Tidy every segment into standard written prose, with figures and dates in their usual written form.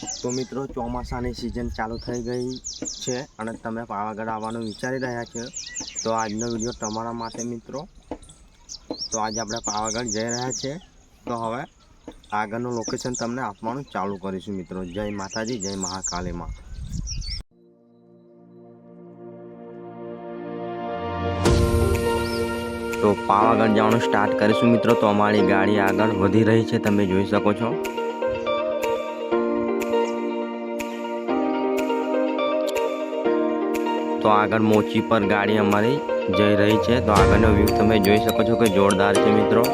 તો મિત્રો ચોમાસાની સિઝન ચાલુ થઈ ગઈ છે અને તમે પાવાગઢ આવવાનું વિચારી રહ્યા છો તો આજનો વિડીયો તમારા માટે મિત્રો। તો આજે આપણે પાવાગઢ જઈ રહ્યા છે તો હવે આગળનું લોકેશન તમને આપવાનું ચાલુ કરીશું મિત્રો। જય માતાજી, જય મહાકાળી માં। તો પાવાગઢ જવાનું સ્ટાર્ટ કરીશું મિત્રો। તો અમારી ગાડી આગળ વધી રહી છે, તમે જોઈ શકો છો। तो आगर मोची पर गाड़ी अमारी जई रही है। तो आगरनो व्यू तमे जोई सको छो कि जोरदार है मित्रों।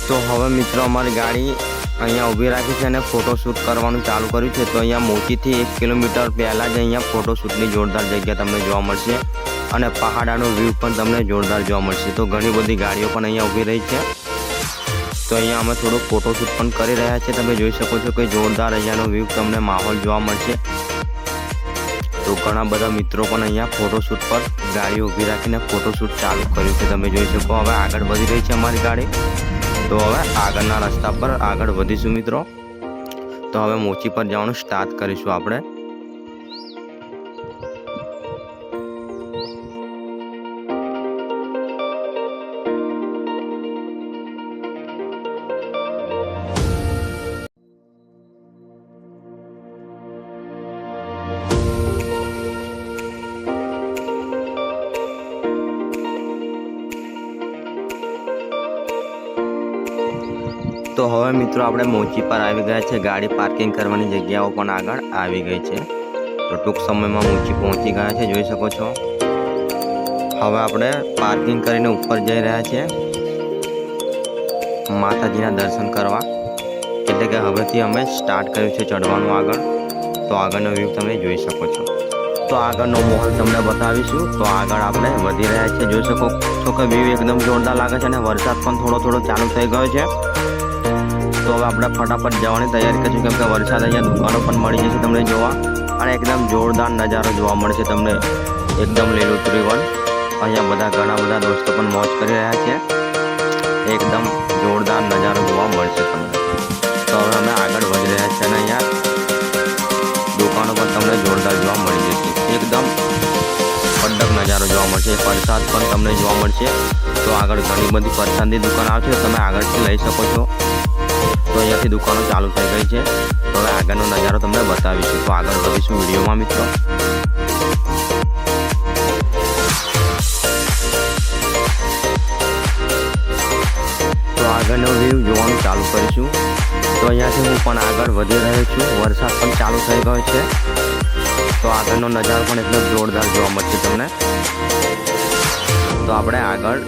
तो हवे मित्रों अमारी गाड़ी अहींया ऊभी राखी है, फोटोशूट करवानुं चालू कर्युं छे। तो अहींया मोची थी 1 किलोमीटर पहला ज अहींया फोटोशूटनी जोरदार जग्या तमने जोवा मळशे अने पहाड़ानो व्यू पण तमने जोरदार जोवा मळशे। तो घणी बधी गाड़ीओ पण अहींया ऊभी रही है। तो अहींया अमे थोड़ो फोटोशूट पण करी रह्या छे, तमे जोई शको छो कि जोरदार अहींयानो व्यू तमने माहोल जोवा मळशे। तो घणा बधा मित्रों पण अहींया फोटोशूट पर गाड़ी ऊभी राखीने फोटोशूट चालू कर्युं छे, तमे जोई शको। हवे आगळ वधी रही है अमारी गाड़ी। तो हवे आगळना रस्ता पर आगळ वधीशुं मित्रों। तो हवे मोची पर जवानुं स्टार्ट करीशुं आपणे। तो हवे मित्रों आपणे मोची पर आवी गया छे। गाड़ी पार्किंग करवानी जग्याओ पण आगळ आवी गई छे। तो टूंक समयमां मोची पहोंची गया छे, जोई शको छो। हवे आपणे पार्किंग करीने उपर जई रह्या छे माताजीना दर्शन करवा। एटले के हवेथी अमे स्टार्ट कर्युं छे चढ़वानुं आगळ। तो आगळनो व्यू तमे जोई शको छो। तो आगळनो माहोल तमने बतावीशुं। तो आगळ आपणे वधी रह्या छे, जोई शको छो के व्यू एकदम जोरदार लागे छे अने वरसाद पण थोड़ो थोड़ो चालू थई गयो छे। तो हवे आपणे फटाफट जवानी तैयारी करीशुं, केम के वरसाद अहींया दुकानो पण मळी जशे तमने जोवा अने एकदम जोरदार नजारो जोवा मळशे तमने। एकदम લીલોતરી वन अहींया बधा घणा बधा दोस्तो पण मौज करी रह्या छे। एकदम जोरदार नजारो जोवा मळशे तमने। तो हवे अमे आगळ वधी रह्या छीए अने अहींया दुकानो पण तमने जोरदार जोवा मळी जशे। एकदम कड़क नजारो जोवा मळशे। प्रसाद पण तमने जोवा मळशे। तो आगळ घणी बधी प्रसादनी दुकान आवशे, तमे आगळथी लई शको छो। तो अहींयाथी दुकानो चालू थई गई छे। तो हवे आगळनो नजारो तमने बतावीशुं। तो आगळ वधीशुं विडियोमां मित्रों। આગળનો વ્યૂ જોવાનું ચાલુ કરીશું। તો અહીંયાથી હું પણ આગળ વધી રહ્યો છું। વરસાદ પણ ચાલુ થઈ ગયો છે, તો આગળનો નજારો પણ એકદમ જોરદાર જોવા મળશે તમને। તો આપણે આગળ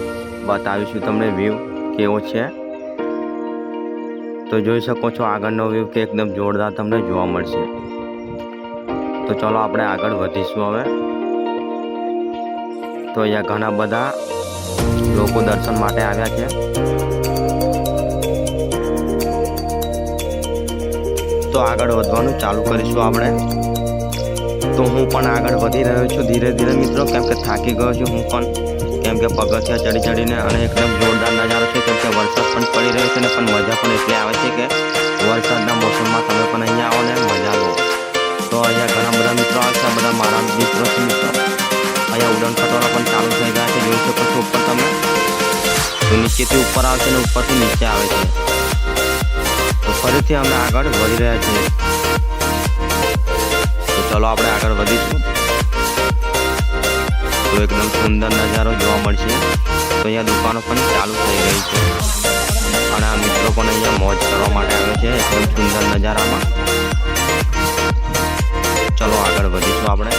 બતાવીશું તમને વ્યૂ કેવો છે। તો જોઈ શકો છો આગળનો વ્યૂ કે એકદમ જોરદાર તમને જોવા મળશે। તો ચાલો આપણે આગળ વધીશું હવે। તો અહીંયા ઘણા બધા લોકો દર્શન માટે આવ્યા છે। તો આગળ વધવાનું ચાલુ કરીશું આપણે। તો હું પણ આગળ વધી રહ્યો છું ધીરે ધીરે મિત્રો, કેમ કે થાકી ગયો છું હું પણ, કેમ કે પગથિયા ચડી ચડીને, અને એકદમ જોરદાર નજારો છે, કેમ કે વરસાદ પણ પડી રહ્યો છે ને પણ મજા પણ એટલી આવે છે કે વરસાદના મોસમમાં તમે પણ અહીંયા આવો ને મજા લો। તો અહીંયા ઘણા બધા મિત્રો આવે છે, બધા મારા મિત્રો છે મિત્રો। અહીંયા ઉડન ખટોલા પણ ચાલુ થઈ ગયા છે, જોઈ શકો છો ઉપર તમે। તો નીચેથી ઉપર આવે છે ને ઉપરથી નીચે આવે છે। તો ફરીથી અમે આગળ વધી રહ્યા છીએ। તો ચલો આપણે આગળ વધીશું। તો એકદમ સુંદર નજારો જોવા મળશે। તો અહીંયા દુકાનો પણ ચાલુ થઈ ગઈ છે, અને આ મિત્રો પણ અહીંયા મોજ કરવા માટે આવ્યો છે એકદમ સુંદર નજારામાં। ચલો આગળ વધીશું આપણે।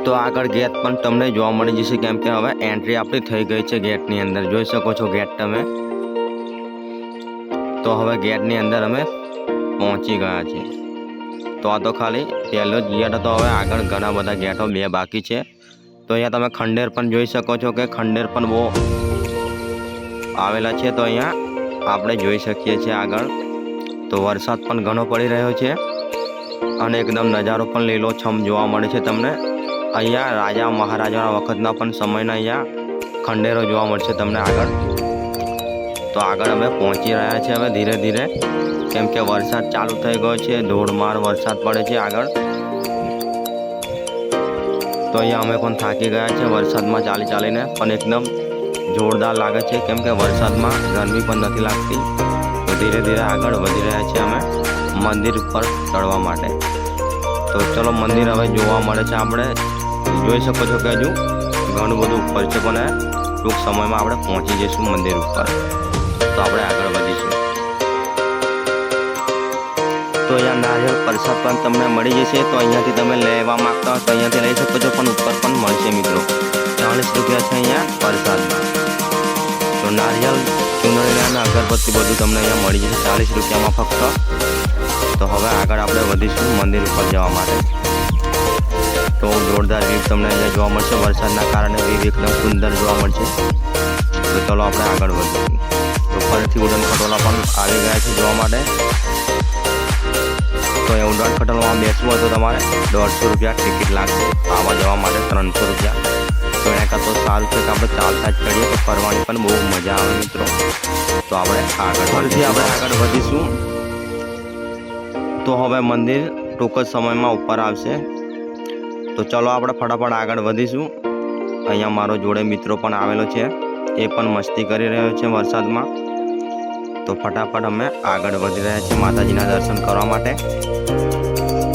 તો આગળ ગેટ પણ તમને જોવા મળી જશે, કેમ કે હવે એન્ટ્રી આપણી થઈ ગઈ છે ગેટની અંદર। જોઈ શકો છો ગેટ તમે। તો હવે ગેટની અંદર અમે પહોંચી ગયા છીએ। તો આ તો ખાલી પહેલો જ ગેટ હતો, હવે આગળ ઘણા બધા ગેટો 2 બાકી છે। તો અહીંયા તમે ખંડેર પણ જોઈ શકો છો કે ખંડેર પણ બહુ આવેલા છે। તો અહીંયા આપણે જોઈ શકીએ છીએ આગળ। તો વરસાદ પણ ઘણો પડી રહ્યો છે, અને એકદમ નજારો પણ લીલોછમ જોવા મળે છે તમને। અહીંયા રાજા મહારાજાના વખતના પણ સમયના અહીંયા ખંડેરો જોવા મળશે તમને આગળ। તો આગળ અમે પહોંચી રહ્યા છીએ હવે ધીરે ધીરે, કેમ કે વરસાદ ચાલુ થઈ ગયો છે, ધોધમાર વરસાદ પડે છે આગળ। તો અહીંયા અમે પણ થાકી ગયા છે વરસાદમાં ચાલી ચાલીને, પણ એકદમ જોરદાર લાગે છે, કેમ કે વરસાદમાં ગરમી પણ નથી લાગતી। તો ધીરે ધીરે આગળ વધી રહ્યા છીએ અમે મંદિર ઉપર ચડવા માટે। તો ચલો મંદિર હવે જોવા મળે છે આપણે। જોઈ શકો છો કે હજુ ઘણું બધું ઉપર છે, પણ ટૂંક સમયમાં આપણે પહોંચી જઈશું મંદિર ઉપર। તો આપણે આગળ વધીશું। તો અહીંયા નારિયેળ પ્રસાદ પણ તમને મળી જશે। તો અહીંયાથી તમે લેવા માંગતા હો તો અહીંયાથી લઈ શકો છો, પણ ઉપર પણ મળશે મિત્રો। 40 રૂપિયા છે અહીંયા પ્રસાદમાં। તો નારિયેળ, ચૂંદડીના અગરબત્તી બધું તમને અહીંયા મળી જશે 40 રૂપિયામાં ફક્ત। તો હવે આગળ આપણે વધીશું મંદિર ઉપર જવા માટે। તો જોરદાર વ્યૂ તમને અહીંયા જોવા મળશે, વરસાદના કારણે વ્યૂ એકદમ સુંદર જોવા મળશે। તો ચલો આપણે આગળ વધીશું। તો ફરીથી ઉડન ખટોલા પણ આવી ગયા છે જોવા માટે। તો એ ઉડન ખટોલામાં બેસવું હોય તો તમારે 150 રૂપિયા ટિકિટ લાગશે, આવવા જવા માટે 300 રૂપિયા। તો એના કરતાં તો સારું છે કે આપણે ચાલતા જ કરીએ તો ફરવાની પણ બહુ મજા આવે મિત્રો। તો આપણે ફરીથી આગળ વધીશું। તો હવે મંદિર ટૂંક જ સમયમાં ઉપર આવશે। તો ચલો આપણે ફટાફટ આગળ વધીશું। અહીંયા મારો જોડે મિત્રો પણ આવેલો છે, એ પણ મસ્તી કરી રહ્યો છે વરસાદમાં। તો ફટાફટ અમે આગળ વધી રહ્યા છીએ માતાજીના દર્શન કરવા માટે।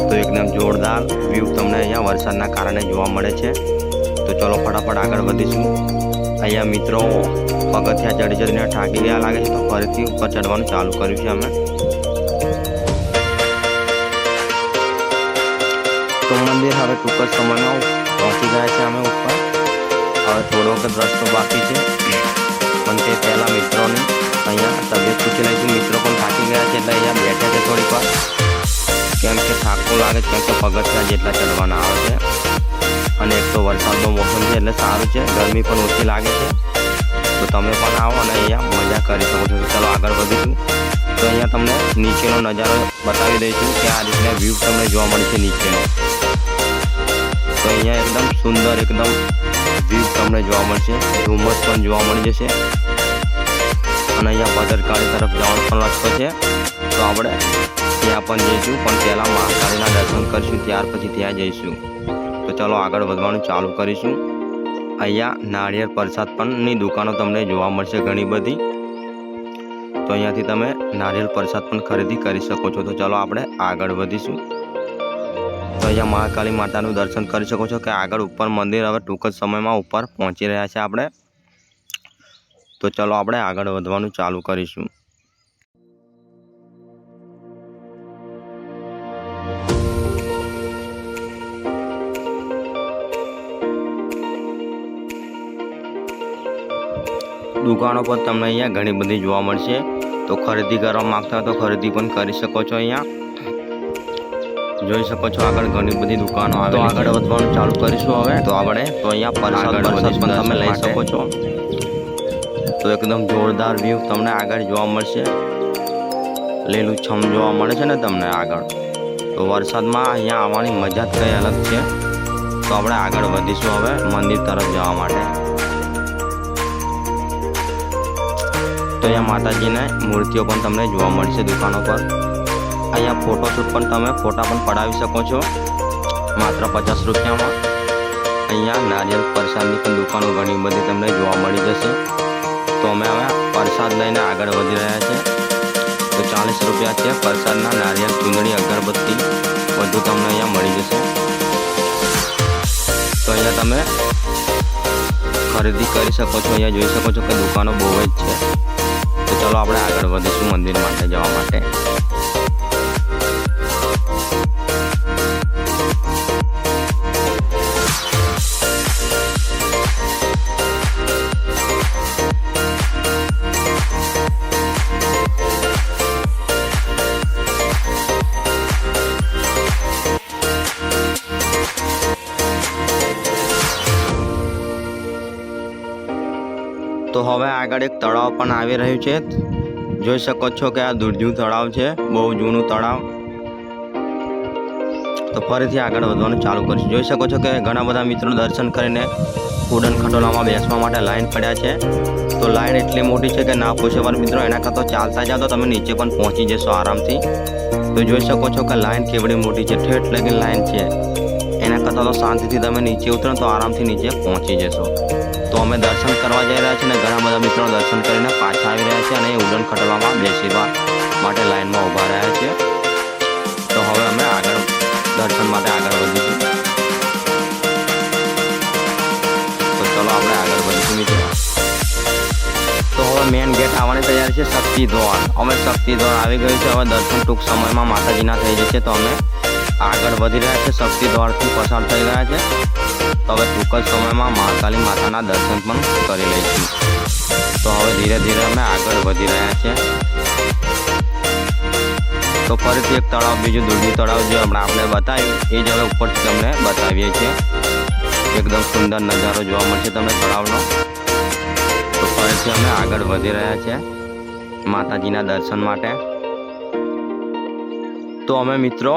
તો એકદમ જોરદાર વ્યૂ તમને અહીંયા વરસાદના કારણે જોવા મળે છે। તો ચલો ફટાફટ આગળ વધીશું। અહીંયા મિત્રો પગથિયા ચડી ચડીને થાકી ગયા લાગે છે, તો ફરીથી ઉપર ચડવાનું ચાલુ કર્યું છે અમે। તો મંદિર હવે ટૂંક જ સમયમાં પહોંચી ગયા છે અમે ઉપર। હવે થોડો વખત રસ્તો બાકી છે, પણ તે પહેલાં મિત્રોની અહીંયા તબિયત પૂછી લઈશું। મિત્રો પણ થાકી ગયા છે એટલે અહીંયા બેઠા છે થોડીક વાર, કેમ કે થાકવું લાગે છે, કેમ કે પગથિયા જેટલા ચડવાના આવે છે, અને એક તો વરસાદનો મોસમ છે એટલે સારું છે, ગરમી પણ ઓછી લાગે છે। તો તમે પણ આવો અને અહીંયા મજા કરી શકો છો। તો ચાલો આગળ વધીશું। તો અહીંયા તમને નીચેનો નજારો બતાવી દઈશું કે આ રીતના વ્યૂ તમને જોવા મળે છે નીચેનો। તો અહીંયા એકદમ સુંદર એકદમ વ્યૂ તમને જોવા મળશે, ધુમ્મસ પણ જોવા મળી જશે, અને અહીંયા ભદ્રકાળી તરફ જવાનો પણ રસ્તો છે। તો આપણે ત્યાં પણ જઈશું, પણ પહેલાં મહાકાળીના દર્શન કરીશું, ત્યાર પછી ત્યાં જઈશું। તો ચાલો આગળ વધવાનું ચાલુ કરીશું। અહીંયા નાળિયેર પ્રસાદ પણની દુકાનો તમને જોવા મળશે ઘણી બધી। તો અહીંયાથી તમે નારિયેળ પ્રસાદ પણ ખરીદી કરી શકો છો। તો ચાલો આપણે આગળ વધીશું। તો અહીંયા મહાકાલી માતાનું દર્શન કરી શકો છો કે આગળ ઉપર મંદિર હવે ટૂંક જ સમયમાં ઉપર પહોંચી રહ્યા છે આપણે. તો ચલો આપણે આગળ વધવાનું ચાલુ કરીશું. દુકાનો પર તમને અહીંયા ઘણી બધી જોવા મળશે. તો ખરીદી કરવા માંગતા હોય તો ખરીદી પણ કરી શકો છો. અહીંયા જોઈ શકો છો આગળ ઘણી બધી દુકાનો આવે. તો આગળ વધવાનું ચાલુ કરીશું હવે. તો આપણે તો અહીંયા પ્રસાદ પણ તમે લઈ શકો છો. તો એકદમ જોરદાર વ્યૂ તમને આગળ જોવા મળશે. લીલુંછમ જોવા મળે છે ને તમને આગળ. તો વરસાદમાં અહીંયા આવવાની મજા જ કંઈ અલગ છે. તો આપણે આગળ વધીશું હવે મંદિર તરફ જવા માટે. તો અહીંયા માતાજીને મૂર્તિઓ પણ તમને જોવા મળશે દુકાનો પર. અહીંયા ફોટોશૂટ પણ તમે ફોટા પણ પડાવી શકો છો માત્ર 50 રૂપિયામાં. અહીંયા નારિયેળ પ્રસાદની પણ દુકાનો ઘણી બધી તમને જોવા મળી જશે. તો અમે હવે પ્રસાદ લઈને આગળ વધી રહ્યા છે. તો 40 રૂપિયા છે પ્રસાદના. નારિયેળ, ચૂંદડી, અગરબત્તી બધું તમને અહીંયા મળી જશે. તો અહીંયા તમે ખરીદી કરી શકો છો. અહીંયા જોઈ શકો છો કે દુકાનો બહુ જ છે. તો ચલો આપણે આગળ વધીશું મંદિર માટે જવા માટે. તો હવે આગળ એક તળાવ પણ આવી રહ્યું છે. જોઈ શકો છો કે આ દુર્જુ તળાવ છે, બહુ જૂનું તળાવ. તો ફરીથી આગળ વધવાનું ચાલુ કરીશું. જોઈ શકો છો કે ઘણા બધા મિત્રો દર્શન કરીને ઉડન ખટોલામાં બેસવા માટે લાઈન પડ્યા છે. તો લાઈન એટલી મોટી છે કે ના પૂછે પર મિત્રો. એના કરતાં ચાલતા જાઓ તો તમે નીચે પણ પહોંચી જશો આરામથી. તો જોઈ શકો છો કે લાઈન કેવડી મોટી છે, ઠેઠ લગી લાઈન છે. એના કરતાં તો શાંતિથી તમે નીચે ઉતરો તો આરામથી નીચે પહોંચી જશો. તો અમે દર્શન કરવા જઈ રહ્યા છીએ અને ઘણા બધા મિત્રો દર્શન કરીને પાછા આવી રહ્યા છે અને ઉડન ખટોલામાં બેસવા માટે લાઈનમાં ઊભા રહ્યા છે. તો હવે અમે આગળ દર્શન માટે આગળ વધીશું. તો ચલો આપણે આગળ વધીશું મિત્રો. તો હવે મેન ગેટ આવવાની તૈયારી છે, શક્તિ દ્વાર. અમે શક્તિ દ્વાર આવી ગયું છે. હવે દર્શન ટૂંક સમયમાં માતાજીના થઈ જશે. તો અમે આગળ વધી રહ્યા છે, શક્તિ દ્વારથી પસાર થઈ રહ્યા છે. તો હવે ટૂંક જ સમયમાં મહાકાલી માતાના દર્શન પણ કરી લઈશું. તો હવે ધીરે ધીરે અમે આગળ વધી રહ્યા છીએ. તો ફરીથી એક તળાવ, બીજું દુર્જુ તળાવ જે આપણે બતાવ્યું એ જ હવે ઉપરથી તમને બતાવીએ છીએ. એકદમ સુંદર નજારો જોવા મળશે તમને તળાવનો. તો ફરીથી અમે આગળ વધી રહ્યા છીએ માતાજીના દર્શન માટે. તો અમે મિત્રો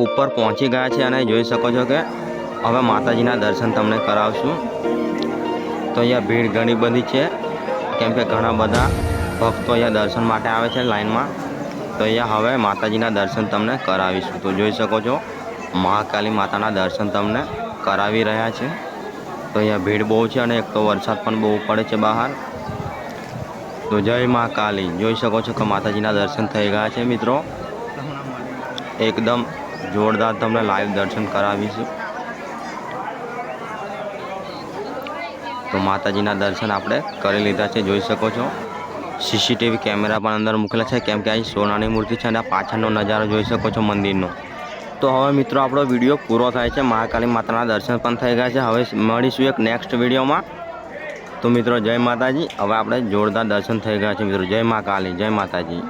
ઉપર પહોંચી ગયા છે અને જોઈ શકો છો કે હવે માતાજીના દર્શન તમને કરાવશું. તો અહીંયા ભીડ ઘણી બધી છે કેમ કે ઘણા બધા ભક્તો અહીંયા દર્શન માટે આવે છે લાઈનમાં. તો અહીંયા હવે માતાજીના દર્શન તમને કરાવીશું. તો જોઈ શકો છો મહાકાલી માતાના દર્શન તમને કરાવી રહ્યા છે. તો અહીંયા ભીડ બહુ છે અને એક તો વરસાદ પણ બહુ પડે છે બહાર. તો જય મહાકાલી. જોઈ શકો છો કે માતાજીના દર્શન થઈ ગયા છે મિત્રો. એકદમ જોરદાર તમને લાઈવ દર્શન કરાવીશું. તો માતાજીના દર્શન આપણે કરી લીધા છે. જોઈ શકો છો સીસીટીવી કેમેરા પણ અંદર મૂકેલા છે કેમ કે અહીં સોનાની મૂર્તિ છે અને પાછળનો નજારો જોઈ શકો છો મંદિરનો. તો હવે મિત્રો આપણો વિડીયો પૂરો થાય છે. મહાકાલી માતાના દર્શન પણ થઈ ગયા છે. હવે મળીશું એક નેક્સ્ટ વિડીયોમાં. તો મિત્રો જય માતાજી. હવે આપણે જોરદાર દર્શન થઈ ગયા છે મિત્રો. જય મહાકાલી, જય માતાજી.